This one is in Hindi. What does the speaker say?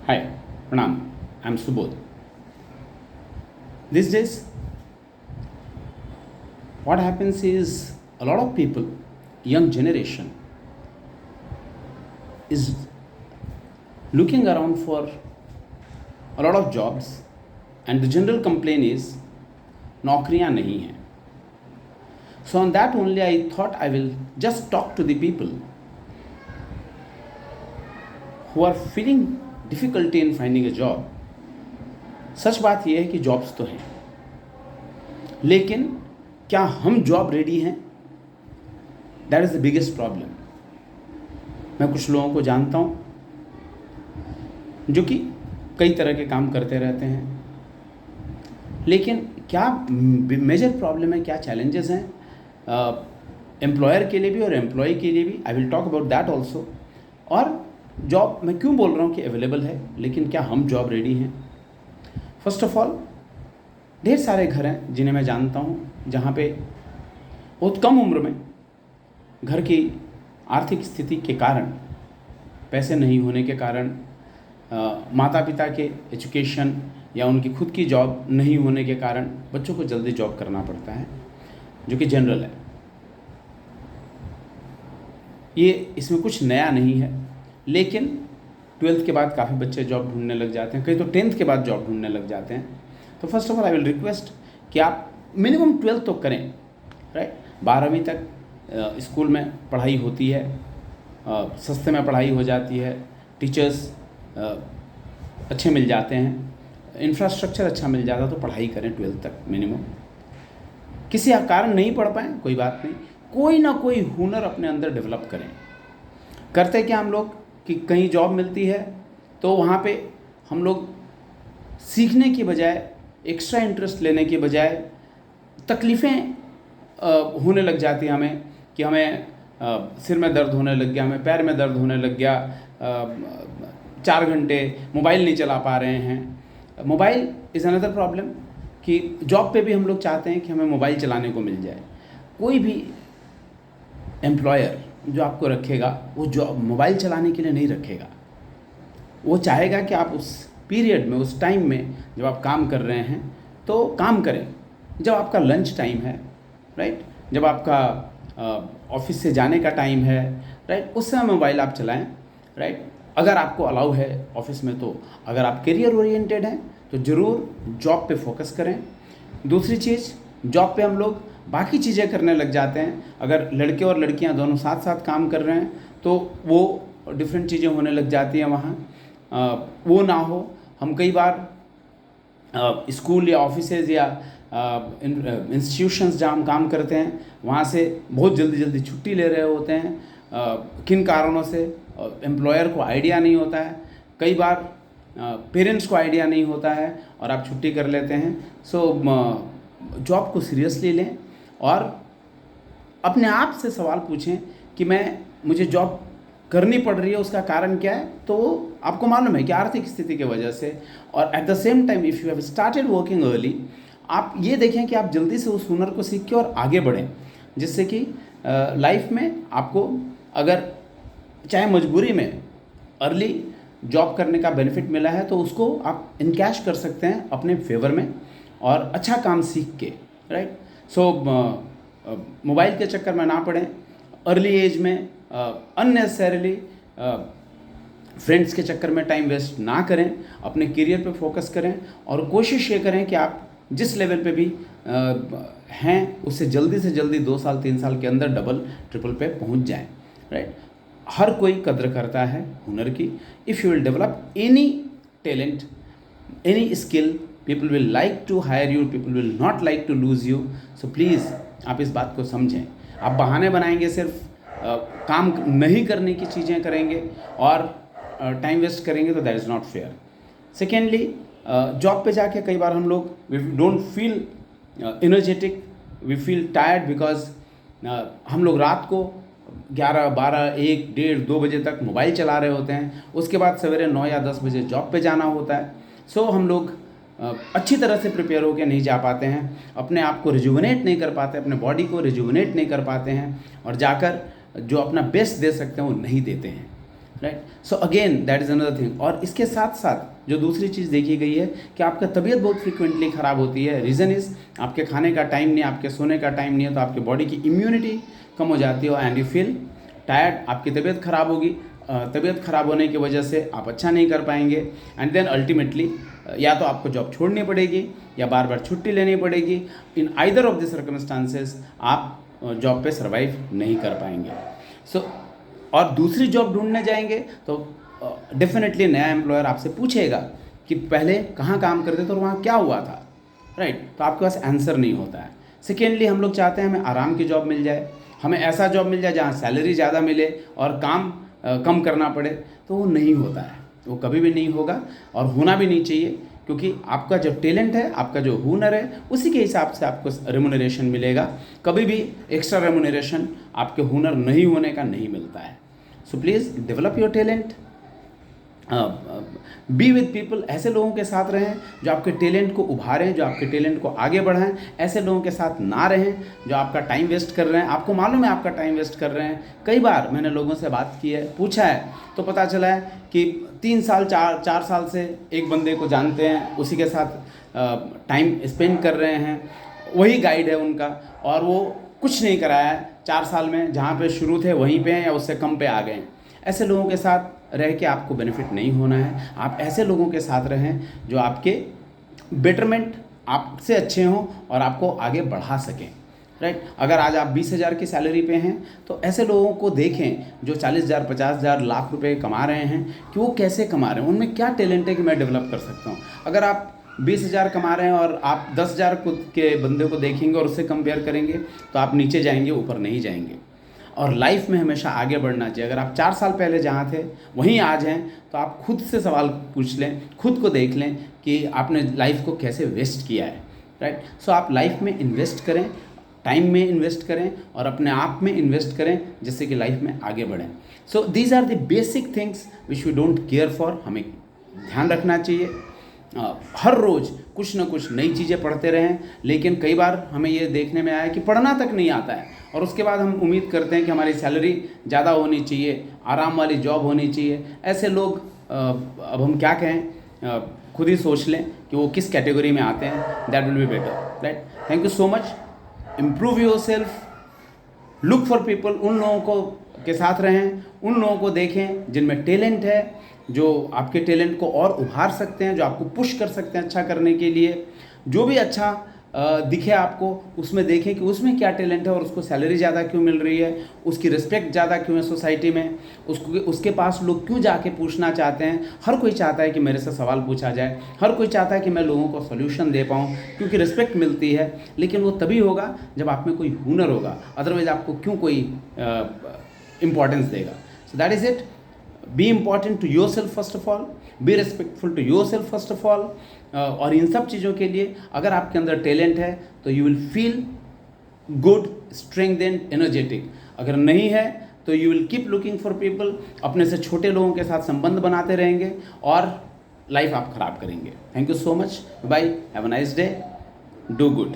Hi, Pranam. I'm Subodh. These days, what happens is a lot of people, young generation, is looking around for a lot of jobs, and the general complaint is नौकरियां नहीं हैं. So on that only I thought I will just talk to the people who are feeling difficulty in finding a job. सच बात यह है कि जॉब्स तो हैं, लेकिन क्या हम जॉब रेडी हैं? That is the biggest problem. मैं कुछ लोगों को जानता हूँ जो कि कई तरह के काम करते रहते हैं, लेकिन क्या मेजर प्रॉब्लम है, क्या चैलेंजेस हैं एम्प्लॉयर के लिए भी और एम्प्लॉय के लिए भी. I will talk about that also. और जॉब मैं क्यों बोल रहा हूँ कि अवेलेबल है, लेकिन क्या हम जॉब रेडी हैं? फर्स्ट ऑफ ऑल, ढेर सारे घर हैं जिन्हें मैं जानता हूँ जहाँ पे बहुत कम उम्र में घर की आर्थिक स्थिति के कारण, पैसे नहीं होने के कारण, माता पिता के एजुकेशन या उनकी खुद की जॉब नहीं होने के कारण बच्चों को जल्दी जॉब करना पड़ता है, जो कि जनरल है. ये इसमें कुछ नया नहीं है, लेकिन 12th के बाद काफ़ी बच्चे जॉब ढूंढने लग जाते हैं, कई तो 10th के बाद जॉब ढूंढने लग जाते हैं. तो first of all I will request कि आप मिनिमम 12th तो करें, राइट. 12वीं तक स्कूल में पढ़ाई होती है, सस्ते में पढ़ाई हो जाती है, टीचर्स अच्छे मिल जाते हैं, इंफ्रास्ट्रक्चर अच्छा मिल जाता है, तो पढ़ाई करें 12th तक मिनिमम. किसी कारण नहीं पढ़ पाएँ कोई बात नहीं, कोई ना कोई हुनर अपने अंदर डेवलप करें. करते क्या हम लोग कि कहीं जॉब मिलती है तो वहाँ पे हम लोग सीखने की बजाय, एक्स्ट्रा इंटरेस्ट लेने की बजाय तकलीफ़ें होने लग जाती हैं हमें, कि हमें सिर में दर्द होने लग गया, हमें पैर में दर्द होने लग गया, 4 घंटे मोबाइल नहीं चला पा रहे हैं. मोबाइल इज़ अनदर प्रॉब्लम, कि जॉब पे भी हम लोग चाहते हैं कि हमें मोबाइल चलाने को मिल जाए. कोई भी एम्प्लॉयर जो आपको रखेगा वो जॉब मोबाइल चलाने के लिए नहीं रखेगा. वो चाहेगा कि आप उस पीरियड में, उस टाइम में जब आप काम कर रहे हैं तो काम करें. जब आपका लंच टाइम है, राइट, जब आपका ऑफिस से जाने का टाइम है, राइट, उस समय मोबाइल आप चलाएं, राइट. अगर आपको अलाउ है ऑफिस में तो. अगर आप करियर ओरिएंटेड हैं तो ज़रूर जॉब पे फोकस करें. दूसरी चीज़, जॉब पे हम लोग बाकी चीज़ें करने लग जाते हैं. अगर लड़के और लड़कियां दोनों साथ साथ काम कर रहे हैं तो वो डिफरेंट चीज़ें होने लग जाती हैं वहाँ. वो ना हो. हम कई बार स्कूल या ऑफिसेज या इंस्टीट्यूशंस जहाँ हम काम करते हैं वहाँ से बहुत जल्दी जल्दी छुट्टी ले रहे होते हैं. किन कारणों से एम्प्लॉयर को आइडिया नहीं होता है, कई बार पेरेंट्स को आइडिया नहीं होता है और आप छुट्टी कर लेते हैं. सो जॉब को सीरियसली लें और अपने आप से सवाल पूछें कि मुझे जॉब करनी पड़ रही है, उसका कारण क्या है. तो आपको मालूम है कि आर्थिक स्थिति की वजह से. और at the same time if you have started working early, आप ये देखें कि आप जल्दी से उस हुनर को सीख के और आगे बढ़ें, जिससे कि लाइफ में आपको, अगर चाहे मजबूरी में अर्ली जॉब करने का बेनिफिट मिला है तो उसको आप इनकैश कर सकते हैं अपने फेवर में और अच्छा काम सीख के, राइट. सो मोबाइल के चक्कर में ना पड़ें अर्ली एज में. अननेसेसरीली फ्रेंड्स के चक्कर में टाइम वेस्ट ना करें. अपने करियर पे फोकस करें और कोशिश ये करें कि आप जिस लेवल पे भी हैं उससे जल्दी से जल्दी 2 साल 3 साल के अंदर डबल ट्रिपल पे पहुंच जाएं, राइट. हर कोई कद्र करता है हुनर की. If you will develop any talent, any skill, people will like to hire you, people will not like to lose you. So please आप इस बात को समझें. आप बहाने बनाएंगे, सिर्फ काम नहीं करने की चीज़ें करेंगे और टाइम वेस्ट करेंगे, तो that is not fair. Secondly, job पे जाके कई बार हम लोग we don't feel energetic, we feel tired, because हम लोग रात को 11, 12, 1, 1:30, 2 बजे तक मोबाइल चला रहे होते हैं. उसके बाद सवेरे 9 या 10 बजे जॉब पे जाना होता है. सो हम लोग अच्छी तरह से प्रिपेयर होकर नहीं जा पाते हैं, अपने आप को रिजुवनेट नहीं कर पाते, अपने बॉडी को रिजुवनेट नहीं कर पाते हैं और जाकर जो अपना बेस्ट दे सकते हैं वो नहीं देते हैं. Right. So again that is another thing. और इसके साथ साथ जो दूसरी चीज़ देखी गई है कि आपका तबीयत बहुत फ्रिक्वेंटली ख़राब होती है। रीज़न इज़ आपके खाने का टाइम नहीं, आपके सोने का टाइम नहीं है, तो आपकी बॉडी की इम्यूनिटी कम हो जाती है एंड यू फील टायर्ड, आपकी तबीयत ख़राब होगी। तबीयत ख़राब होने की वजह से आप अच्छा नहीं कर पाएंगे एंड देन अल्टीमेटली या तो आपको जॉब छोड़नी पड़ेगी या बार बार छुट्टी लेनी पड़ेगी। In either of the circumstances आप जॉब पे सर्वाइव नहीं कर पाएंगे। सो और दूसरी जॉब ढूंढने जाएंगे तो डेफिनेटली नया एम्प्लॉयर आपसे पूछेगा कि पहले कहाँ काम करते थे और वहाँ क्या हुआ था, राइट। तो आपके पास आंसर नहीं होता है। सेकेंडली हम लोग चाहते हैं हमें आराम की जॉब मिल जाए, हमें ऐसा जॉब मिल जाए जहाँ सैलरी ज़्यादा मिले और काम कम करना पड़े, तो वो नहीं होता है, वो कभी भी नहीं होगा और होना भी नहीं चाहिए, क्योंकि आपका जो टैलेंट है, आपका जो हुनर है, उसी के हिसाब से आपको रेमुनरेशन मिलेगा। कभी भी एक्स्ट्रा रेमुनरेशन आपके हुनर नहीं होने का नहीं मिलता है। So please develop your talent, be with people, ऐसे लोगों के साथ रहें जो आपके टैलेंट को उभारें, जो आपके टैलेंट को आगे बढ़ाएं। ऐसे लोगों के साथ ना रहें जो आपका टाइम वेस्ट कर रहे हैं, आपको मालूम है आपका टाइम वेस्ट कर रहे हैं। कई बार मैंने लोगों से बात की है, पूछा है, तो पता चला है कि 3 साल 4 साल से एक बंदे को जानते हैं, उसी के साथ टाइम स्पेंड कर रहे हैं, वही गाइड है उनका, और वो कुछ नहीं कराया है 4 साल में, जहाँ पे शुरू थे वहीं पे हैं या उससे कम पे आ गए हैं। ऐसे लोगों के साथ रह के आपको बेनिफिट नहीं होना है। आप ऐसे लोगों के साथ रहें जो आपके बेटरमेंट, आपसे अच्छे हों और आपको आगे बढ़ा सकें, राइट। अगर आज आप 20,000 की सैलरी पे हैं तो ऐसे लोगों को देखें जो 40,000, 50,000, लाख रुपए कमा रहे हैं कि वो कैसे कमा रहे हैं, उनमें क्या टैलेंट है कि मैं डेवलप कर सकता हूँ। अगर आप 20,000 कमा रहे हैं और आप 10,000 के बंदे को देखेंगे और उससे कंपेयर करेंगे तो आप नीचे जाएंगे, ऊपर नहीं जाएंगे। और लाइफ में हमेशा आगे बढ़ना चाहिए। अगर आप 4 साल पहले जहाँ थे वहीं आज हैं तो आप खुद से सवाल पूछ लें, खुद को देख लें कि आपने लाइफ को कैसे वेस्ट किया है, राइट। सो आप लाइफ में इन्वेस्ट करें, टाइम में इन्वेस्ट करें और अपने आप में इन्वेस्ट करें, जिससे कि लाइफ में आगे बढ़ें। So these are the basic things which we don't care for. हमें ध्यान रखना चाहिए, हर रोज़ कुछ ना कुछ नई चीज़ें पढ़ते रहें। लेकिन कई बार हमें ये देखने में आया कि पढ़ना तक नहीं आता है और उसके बाद हम उम्मीद करते हैं कि हमारी सैलरी ज़्यादा होनी चाहिए, आराम वाली जॉब होनी चाहिए। ऐसे लोग अब हम क्या कहें, खुद ही सोच लें कि वो किस कैटेगरी में आते हैं। That will be better, right. Thank you so much. Improve your self, look for people, उन लोगों को के साथ रहें, उन लोगों को देखें जिनमें टैलेंट है, जो आपके टैलेंट को और उभार सकते हैं, जो आपको पुश कर सकते हैं अच्छा करने के लिए। जो भी अच्छा दिखे आपको, उसमें देखें कि उसमें क्या टैलेंट है और उसको सैलरी ज़्यादा क्यों मिल रही है, उसकी रिस्पेक्ट ज़्यादा क्यों है सोसाइटी में, उसके पास लोग क्यों जाके पूछना चाहते हैं। हर कोई चाहता है कि मेरे से सवाल पूछा जाए, हर कोई चाहता है कि मैं लोगों को सोल्यूशन दे पाऊँ, क्योंकि रिस्पेक्ट मिलती है। लेकिन वो तभी होगा जब आप में कोई हुनर होगा, अदरवाइज़ आपको क्यों कोई इम्पोर्टेंस देगा। So that is it. Be important to yourself first of all, be respectful to yourself first of all. और इन सब चीज़ों के लिए अगर आपके अंदर टैलेंट है तो you will feel good, strengthened, energetic. अगर नहीं है तो you will keep looking for people, अपने से छोटे लोगों के साथ संबंध बनाते रहेंगे और लाइफ आप खराब करेंगे। Thank you so much, bye, have a nice day, do good.